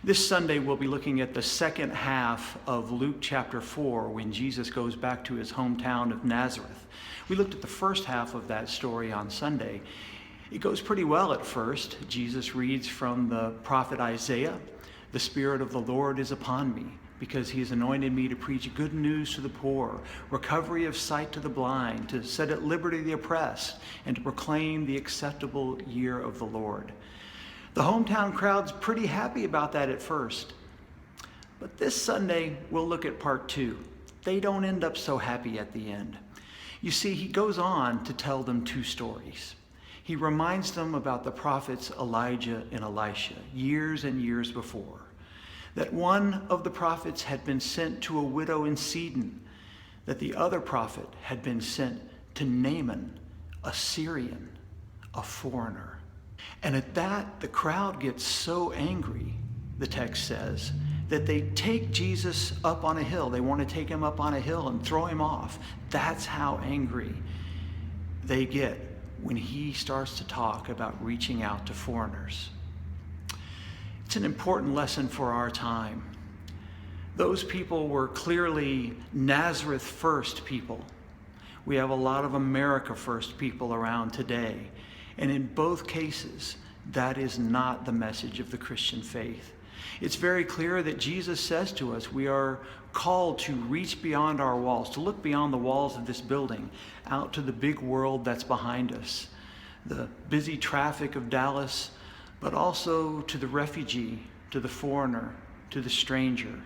This Sunday, we'll be looking at the second half of Luke chapter 4, when Jesus goes back to his hometown of Nazareth. We looked at the first half of that story on Sunday. It goes pretty well at first. Jesus reads from the prophet Isaiah, "The Spirit of the Lord is upon me, because he has anointed me to preach good news to the poor, recovery of sight to the blind, to set at liberty the oppressed, and to proclaim the acceptable year of the Lord." The hometown crowd's pretty happy about that at first. But this Sunday, we'll look at part 2. They don't end up so happy at the end. You see, he goes on to tell them 2 stories. He reminds them about the prophets Elijah and Elisha, years and years before. That one of the prophets had been sent to a widow in Sidon, that the other prophet had been sent to Naaman, a Syrian, a foreigner. And at that, the crowd gets so angry, the text says, that they take Jesus up on a hill. They want to take him up on a hill and throw him off. That's how angry they get when he starts to talk about reaching out to foreigners. It's an important lesson for our time. Those people were clearly Nazareth first people. We have a lot of America first people around today. And in both cases, that is not the message of the Christian faith. It's very clear that Jesus says to us we are called to reach beyond our walls, to look beyond the walls of this building, out to the big world that's behind us, the busy traffic of Dallas, but also to the refugee, to the foreigner, to the stranger.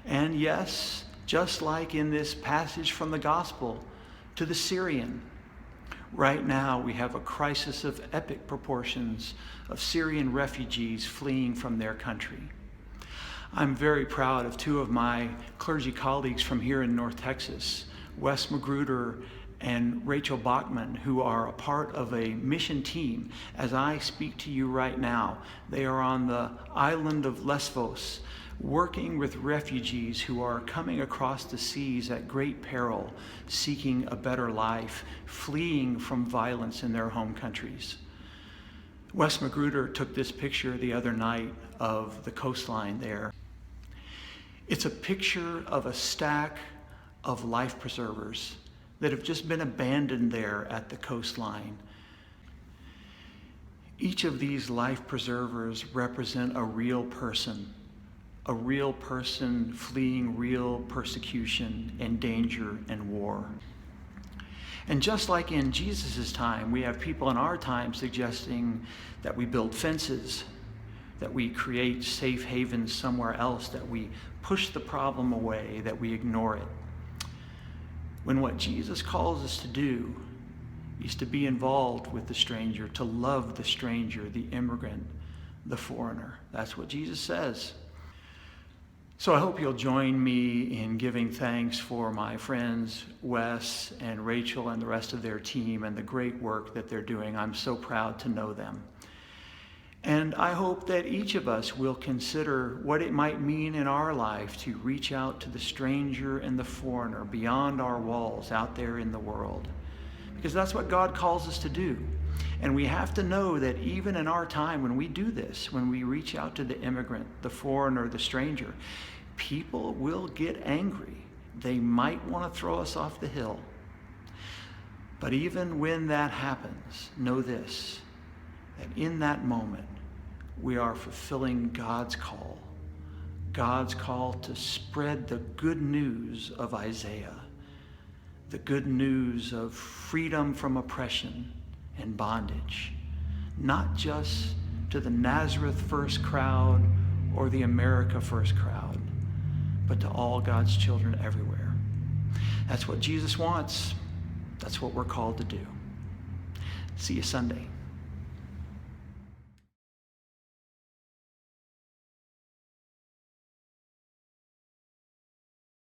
And yes, just like in this passage from the gospel, to the Syrian. Right now, we have a crisis of epic proportions of Syrian refugees fleeing from their country. I'm very proud of 2 of my clergy colleagues from here in North Texas, Wes Magruder and Rachel Bachman, who are a part of a mission team. As I speak to you right now, they are on the island of Lesbos, working with refugees who are coming across the seas at great peril, seeking a better life, fleeing from violence in their home countries. Wes Magruder took this picture the other night of the coastline there. It's a picture of a stack of life preservers that have just been abandoned there at the coastline. Each of these life preservers represent a real person fleeing real persecution and danger and war. And just like in Jesus' time, we have people in our time suggesting that we build fences, that we create safe havens somewhere else, that we push the problem away, that we ignore it. When what Jesus calls us to do is to be involved with the stranger, to love the stranger, the immigrant, the foreigner. That's what Jesus says. So I hope you'll join me in giving thanks for my friends, Wes and Rachel and the rest of their team and the great work that they're doing. I'm so proud to know them. And I hope that each of us will consider what it might mean in our life to reach out to the stranger and the foreigner beyond our walls out there in the world. Because that's what God calls us to do. And we have to know that even in our time when we do this, when we reach out to the immigrant, the foreigner, the stranger, people will get angry. They might want to throw us off the hill. But even when that happens, know this, that in that moment, we are fulfilling God's call to spread the good news of Isaiah, the good news of freedom from oppression and bondage, not just to the Nazareth first crowd or the America first crowd, but to all God's children everywhere. That's what Jesus wants. That's what we're called to do. See you Sunday.